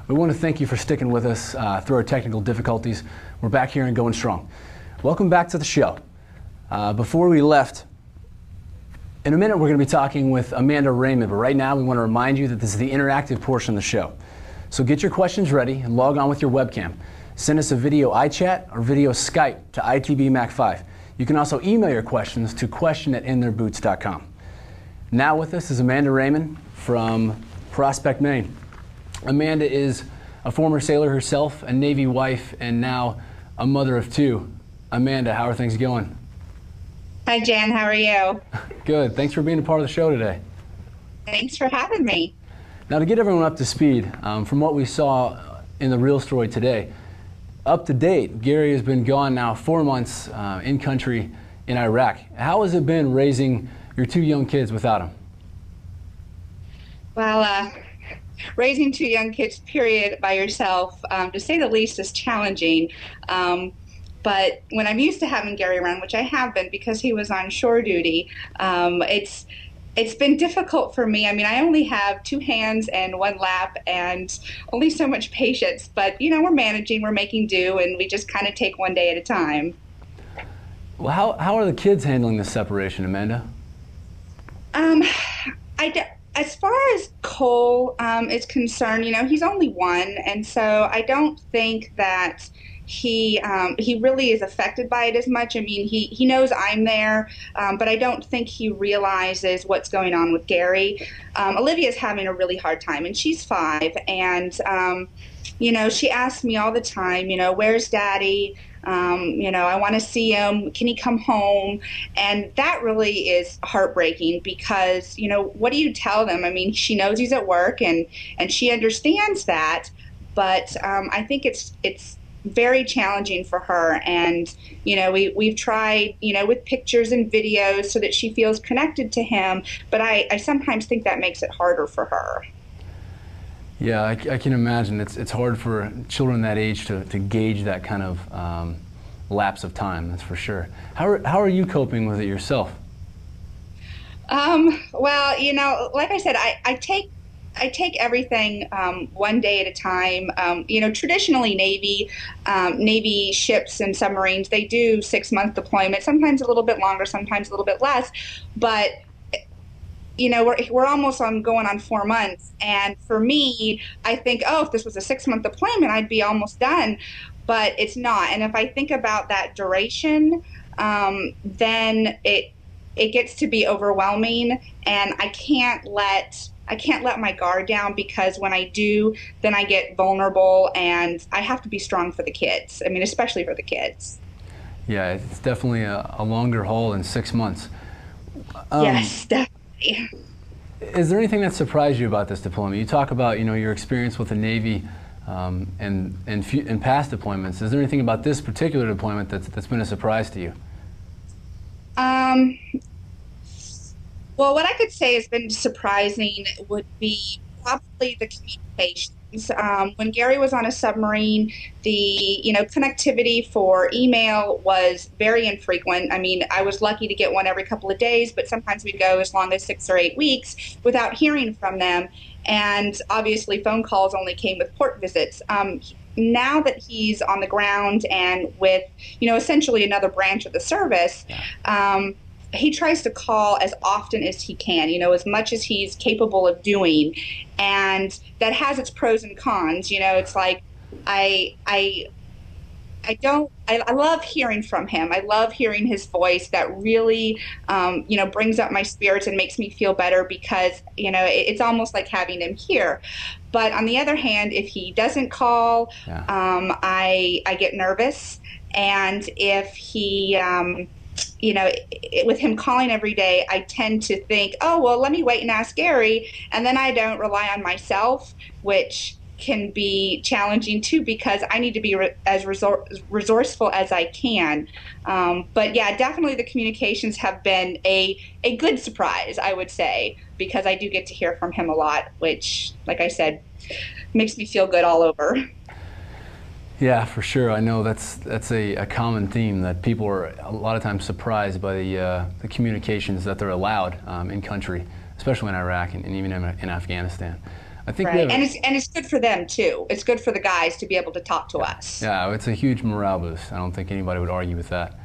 We want to thank you for sticking with us through our technical difficulties. We're back here and going strong. Welcome back to the show. Before we left, in a minute we're going to be talking with Amanda Raymond, but right now we want to remind you that this is the interactive portion of the show. So get your questions ready and log on with your webcam. Send us a video iChat or video Skype to ITBMac5. You can also email your questions to question@intherBoots.com. Now with us is Amanda Raymond from Prospect, Maine. Amanda is a former sailor herself, a Navy wife, and now a mother of two. Amanda, how are things going? Hi, Jan. How are you? Good. Thanks for being a part of the show today. Thanks for having me. Now, to get everyone up to speed, from what we saw in the real story today, up to date, Gary has been gone now 4 months in country in Iraq. How has it been raising your two young kids without him? Well, raising two young kids, period, by yourself, to say the least, is challenging. But when I'm used to having Gary around, which I have been because he was on shore duty, it's been difficult for me. I mean, I only have two hands and one lap and only so much patience. But, you know, we're managing, we're making do, and we just kind of take one day at a time. Well, how are the kids handling this separation, Amanda? As far as Cole is concerned, you know, he's only one, and so I don't think that he really is affected by it as much. I mean, he knows I'm there, but I don't think he realizes what's going on with Gary. Olivia's having a really hard time, and she's 5, and you know, she asks me all the time, you know, where's Daddy? You know, I want to see him. Can he come home? And that really is heartbreaking because, you know, what do you tell them? I mean, she knows he's at work and she understands that, but I think it's very challenging for her. And, you know, we've tried, you know, with pictures and videos so that she feels connected to him, but I sometimes think that makes it harder for her. Yeah, I can imagine. It's hard for children that age to gauge that kind of lapse of time, that's for sure. How are you coping with it yourself? Well, you know, like I said, I take everything one day at a time. You know, traditionally Navy ships and submarines, they do 6-month deployment, sometimes a little bit longer, sometimes a little bit less, but you know, we're almost going on 4 months. And for me, I think, oh, if this was a 6-month deployment, I'd be almost done. But it's not. And if I think about that duration, then it gets to be overwhelming. And I can't let my guard down, because when I do, then I get vulnerable and I have to be strong for the kids. I mean, especially for the kids. Yeah, it's definitely a longer haul than 6 months. Yes, definitely. Is there anything that surprised you about this deployment? You talk about, you know, your experience with the Navy and past deployments. Is there anything about this particular deployment that's been a surprise to you? Well, what I could say has been surprising would be probably the communications. When Gary was on a submarine, the connectivity for email was very infrequent. I mean, I was lucky to get one every couple of days, but sometimes we'd go as long as 6 or 8 weeks without hearing from them. And obviously, phone calls only came with port visits. Now that he's on the ground and with, you know, essentially another branch of the service, he tries to call as often as he can, you know, as much as he's capable of doing. And that has its pros and cons. You know, it's like I love hearing from him. I love hearing his voice. That really, you know, brings up my spirits and makes me feel better, because, you know, it's almost like having him here. But on the other hand, if he doesn't call, I get nervous. And if he, you know, with him calling every day, I tend to think, oh, well, let me wait and ask Gary. And then I don't rely on myself, which can be challenging too, because I need to be as resourceful as I can. But yeah, definitely the communications have been a good surprise, I would say, because I do get to hear from him a lot, which, like I said, makes me feel good all over. Yeah, for sure. I know that's a common theme, that people are a lot of times surprised by the communications that they're allowed in country, especially in Iraq and even in Afghanistan. I think Right, and it's good for them too. It's good for the guys to be able to talk to us. yeah, it's a huge morale boost. I don't think anybody would argue with that.